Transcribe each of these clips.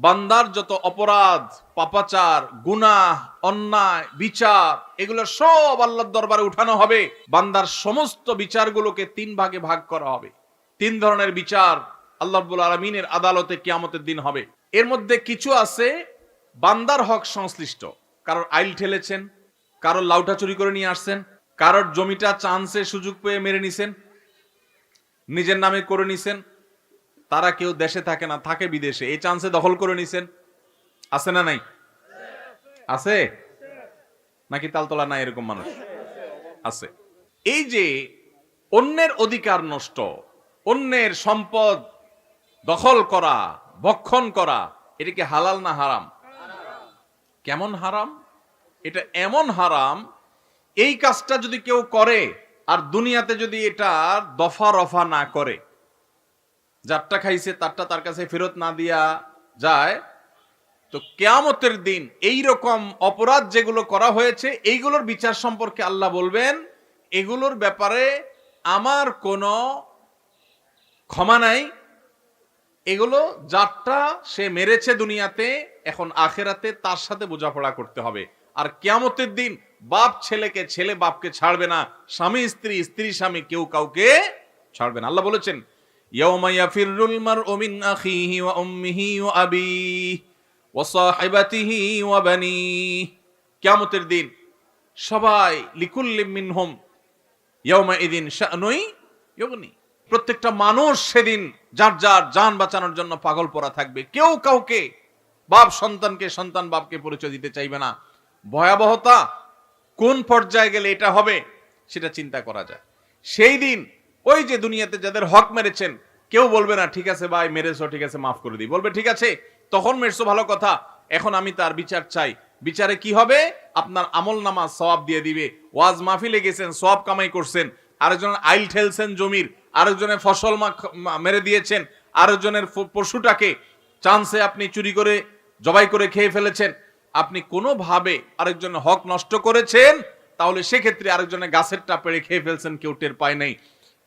বান্দার যত অপরাধ, পাপাচার, গুনাহ, অন্যায়, বিচার, এগুলো সব আল্লাহর দরবারে উঠানো হবে। বান্দার সমস্ত বিচারগুলোকে 3 ভাগে ভাগ করা হবে। 3 ধরনের বিচার আল্লাহ রাব্বুল আলামিনের আদালতে কিয়ামতের দিন হবে। এর মধ্যে কিছু আছে বান্দার হক সংশ্লিষ্ট। কারোর আইল ঠেলেছেন, কারোর লাউটা চুরি করে নিয়ে আসছেন, কারোর জমিটা চান্সে সুযোগ পেয়ে মেরে নিছেন, নিজের নামে করে নিছেন। তারা কেউ দেশে থাকে না, থাকে বিদেশে, এই চান্সে দখল করে নিছেন। আছে না নাই? আছে নাকি তালতলা নাই? এরকম মানুষ আছে। এই যে অন্যের অধিকার নষ্ট, অন্যের সম্পদ দখল করা, ভক্ষণ করা, এটা কি হালাল না হারাম? কেমন হারাম? এটা এমন হারাম, এই কাজটা যদি কেউ করে আর দুনিয়াতে যদি এটা দফা রফা না করে, যারটা খাইছে তারটা তার কাছে ফেরত না দিয়া যায়, তো কিয়ামতের দিন এই রকম অপরাধ যেগুলো করা হয়েছে এইগুলোর বিচার সম্পর্কে আল্লাহ বলবেন, এগুলোর ব্যাপারে আমার কোনো ক্ষমা নাই। এগুলো যারটা সে মেরেছে দুনিয়াতে, এখন আখেরাতে তার সাথে বোঝাপড়া করতে হবে। আর কিয়ামতের দিন বাপ ছেলেকে, ছেলে বাপকে ছাড়বে না, স্বামী স্ত্রী, স্ত্রী স্বামী, কেউ কাউকে ছাড়বে না। আল্লাহ বলেছেন, ইয়াউমা ইয়াফিরুল মারউ মিন আখিহি ওয়া উম্মিহি ওয়া আবিহি ওয়া সাহিবাতিহি ওয়া বানিহি। কিয়ামতের দিন সবাই লিকুল্লি মিনহুম ইয়াউমা ইদিন শানুই ইউগনি। প্রত্যেকটা মানুষ সেদিন যার যার জান বাঁচানোর জন্য পাগল পড়া থাকবে। কেউ কাউকে, বাপ সন্তানকে, সন্তান বাপকে পরিচয় দিতে চাইবে না। ভয়াবহতা কোন পর্যায়ে গেলে এটা হবে সেটা চিন্তা করা যায়। সেই দিন ওই যে দুনিয়াতে যাদের হক মেরেছেন, কেউ বলবে না ঠিক আছে ভাই মেরেছো, ঠিক আছে মাফ করে দিই। বলবে ঠিক আছে তখন মেরেছো ভালো কথা, এখন আমি তার বিচার চাই। বিচারে কি হবে? আপনার আমল নামা সওয়াব দিয়ে দিবে। ওয়াজ মাহফিলে গেছেন, সওয়াব কামাই করছেন, আরেকজনের আইল ঠেলছেন জমির, আরেকজনের ফসল মেরে দিয়েছেন, আরেকজনের পশুটাকে চান্সে আপনি চুরি করে জবাই করে খেয়ে ফেলেছেন, আপনি কোনোভাবে আরেকজনের হক নষ্ট করেছেন, তাহলে সেক্ষেত্রে আরেকজনের গাছেরটা পেড়ে খেয়ে ফেলছেন, কেউ টের পায় নাই।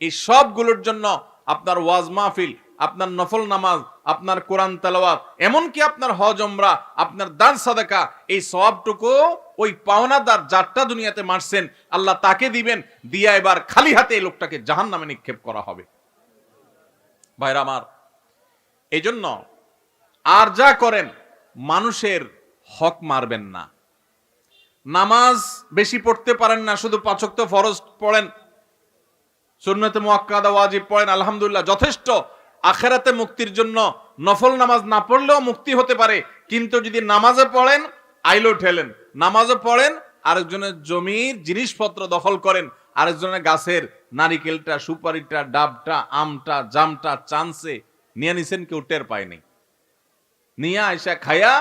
এই সবগুলোর জন্য আপনার ওয়াজ মাহফিল, আপনার নফল নামাজ, আপনার কোরআন তেলাওয়াত, এমনকি আপনার হজ উমরা, আপনার দান সাদাকা, এই সওয়াবটুকু ওই পাওনাদার যারটা দুনিয়াতে মারছেন আল্লাহ তাকে দিবেন, দিয়া এবার খালি হাতে এই লোকটাকে জাহান্নামে নিক্ষেপ করা হবে। ভাইরা আমার, এই জন্য আর যা করেন মানুষের হক মারবেন না। নামাজ বেশি পড়তে পারেন না, শুধু 5 ওয়াক্ত ফরজ পড়েন, সুন্নতে মুআক্কাদা ওয়াজিব পড়েন, আলহামদুলিল্লাহ যথেষ্ট। আখিরাতে মুক্তির জন্য নফল নামাজ না পড়লেও মুক্তি হতে পারে। কিন্তু যদি নামাজে পড়েন, আইলো ঠেলেন, নামাজে পড়েন, আরেকজনের জমির জিনিসপত্র দখল করেন, আরেকজনের গাছের নারিকেলটা, সুপারিটা, ডাবটা, আমটা, জামটা চান্সে নিয়ে নিছেন, কেউ টের পায়নি, নিয়ে আইসা খায়া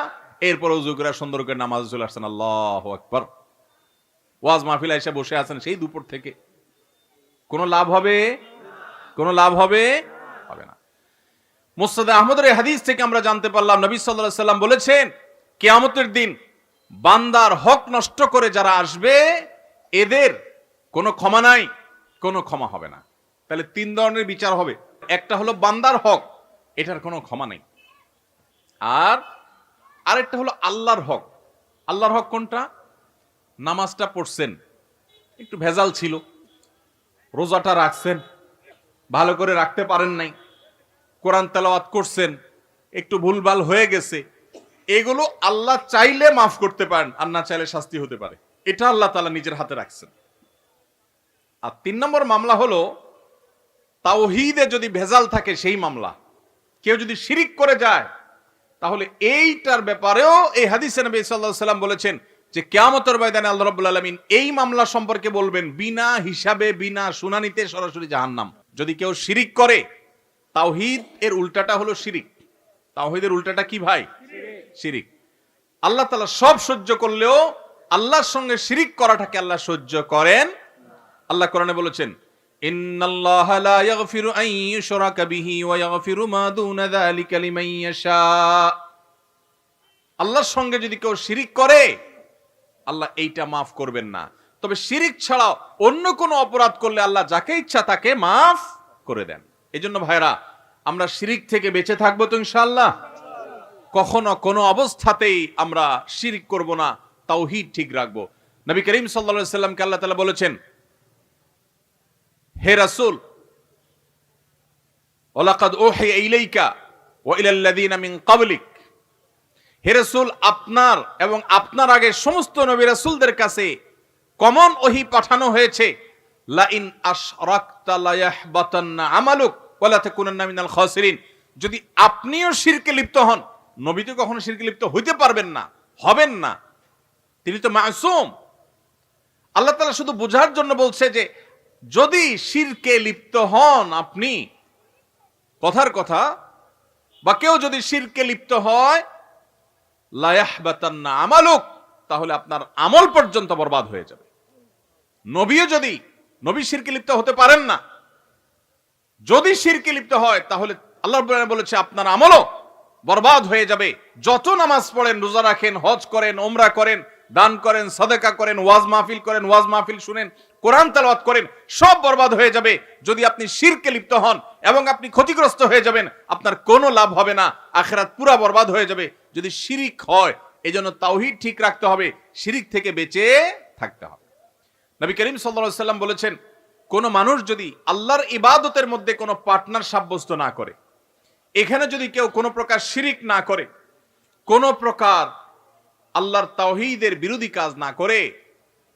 এরপর ওযু করে সুন্দর করে নামাজে চলে আসছেন। আল্লাহু আকবার। ওয়াজ মাহফিল আইসা বসে আছেন সেই দুপুর থেকে, কোন লাভ হবে? কোন লাভ হবে? হবে না। মুসনাদে আহমদের এই হাদিস থেকে আমরা জানতে পারলাম, নবী সাল্লাল্লাহু আলাইহি সাল্লাম বলেছেন, কিয়ামতের দিন বান্দার হক নষ্ট করে যারা আসবে এদের কোনো ক্ষমা নাই, কোনো ক্ষমা হবে না। তাহলে 3 ধরনের বিচার হবে। একটা হলো বান্দার হক, এটার কোনো ক্ষমা নেই। আর আরেকটা হলো আল্লাহর হক। আল্লাহর হক কোনটা? নামাজটা পড়ছেন, একটু ভেজাল ছিল, রোজাটা রাখছেন, ভালো করে রাখতে পারেন নাই, কোরআন তেলাওয়াত করছেন, একটু ভুলভাল হয়ে গেছে, এগুলো আল্লাহ চাইলে মাফ করতে পারেন, আর না চাইলে শাস্তি হতে পারে। এটা আল্লাহ তাআলা নিজের হাতে রাখছেন। আর 3 নম্বর মামলা হলো তাওহীদে যদি ভেজাল থাকে সেই মামলা। কেউ যদি শিরিক করে যায়, তাহলে এইটার ব্যাপারেও এই হাদিসে নবী সাল্লাল্লাহু আলাইহি সাল্লাম বলেছেন যে কিয়ামতের ময়দানে আল্লাহ রাব্বুল আলামিন এই মামলা সম্পর্কে বলবেন, বিনা হিসাবে, বিনা শুনানিতে সরাসরি জাহান্নাম। যদি কেউ শিরিক করে, তাওহীদ এর উল্টাটা হলো শিরিক। তাওহীদের উল্টাটা কি ভাই? শিরিক। আল্লাহ তাআলা সব সহ্য করলেও আল্লাহর সঙ্গে শিরিক করাটাকে আল্লাহ সহ্য করেন। আল্লাহ কোরআনে বলেছেন, ইন্নাল্লাহা লা ইয়াগফিরু আন ইউশরাকা বিহি ওয়া ইয়াগফিরু মা দুনা যালিকা লিমান ইয়াশা। আল্লাহর সঙ্গে যদি কেউ শিরিক করে, আল্লাহ এইটা মাফ করবেন না। তবে শিরিক ছাড়াও অন্য কোনো অপরাধ করলে আল্লাহ যাকে ইচ্ছা তাকে মাফ করে দেন। এজন্য ভাইরা, আমরা শিরিক থেকে বেঁচে থাকবো তো ইনশাআল্লাহ। কখনো কোনো অবস্থাতেই আমরা শিরক করব না, তাওহীদ ঠিক রাখবো। নবী করিম সাল্লাল্লাহু আলাইহি সাল্লামকে আল্লাহ তাআলা বলেছেন, হে রাসূল, ওয়ালাকাদ উহিয়া ইলাইকা ওয়া ইলাল লাযিনা মিন ক্বাবলিক, হে রাসূল, আপনার এবং আপনার আগে সমস্ত নবী রাসূলদের কাছে কমন ওহী পাঠানো হয়েছে, লা ইন আশরাকতা লা ইয়াহবাতান্না আমালুক ওয়া লা তাকুনান্না মিনাল খাসিরিন। যদি আপনিও শিরকে লিপ্ত হন, নবী তো কখনো শিরকে লিপ্ত হইতে পারবেন না, হবেন না, তিনি তো মাসুম। আল্লাহ তাআলা শুধু বোঝার জন্য বলছে যে যদি শিরকে লিপ্ত হন আপনি, কথার কথা, বা কেউ যদি শিরকে লিপ্ত হয়, লা ইয়াহবাতান্না আমালুক, তাহলে আপনার আমল পর্যন্ত বরবাদ হয়ে যাবে। নবীও যদি নবী শিরকে লিপ্ত হতে পারেন না, যদি শিরকে লিপ্ত হয় তাহলে আল্লাহ রাব্বুল আলামিন বলেছে আপনার আমলও বরবাদ হয়ে যাবে। যত নামাজ পড়েন, রোজা রাখেন, হজ করেন, ওমরা করেন, দান করেন, সাদাকা করেন, ওয়াজ মাহফিল করেন, ওয়াজ মাহফিল শুনেন, কোরআন তেলাওয়াত করেন, সব বরবাদ হয়ে যাবে যদি আপনি শিরকে লিপ্ত হন, এবং আপনি ক্ষতিগ্রস্ত হয়ে যাবেন, আপনার কোনো লাভ হবে না, আখিরাত পুরা বরবাদ হয়ে যাবে যদি শিরিক হয়। এজন্য তাওহীদ ঠিক রাখতে হবে, শিরিক থেকে বেঁচে থাকতে হবে। নবী করিম সাল্লাল্লাহু আলাইহি সাল্লাম বলেছেন, কোন মানুষ যদি আল্লাহর ইবাদতের মধ্যে কোনো পার্টনার সাব্যস্ত না করে, এখানে যদি কেউ কোনো প্রকার শিরিক না করে, কোনো প্রকার আল্লাহর তাওহীদের বিরোধী কাজ না করে,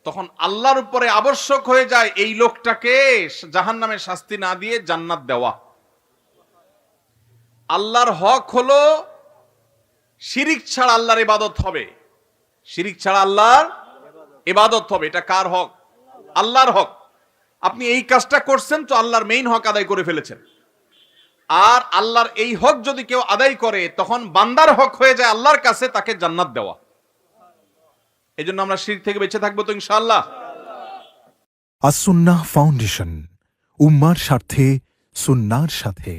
তখন আল্লাহর উপরে আবশ্যক হয়ে যায় এই লোকটাকে জাহান্নামের শাস্তি না দিয়ে জান্নাত দেওয়া। আল্লাহর হক হলো শিরিক ছাড়া আল্লাহর ইবাদত হবে, শিরিক ছাড়া আল্লাহর ইবাদত হবে। এটা কার হক? আল্লাহর হক। আপনি এই কাজটা করছেন তো আল্লাহর মেইন হক আদায় করে ফেলেছেন। আর আল্লাহর এই হক যদি কেউ আদায় করে, তখন বান্দার হক হয়ে যায় আল্লাহর কাছে তাকে জান্নাত দেওয়া। এই জন্য আমরা শিরক থেকে বেঁচে থাকবো তো ইনশাআল্লাহ। আস-সুন্নাহ ফাউন্ডেশন, উম্মার স্বার্থে সুন্নাহর সাথে।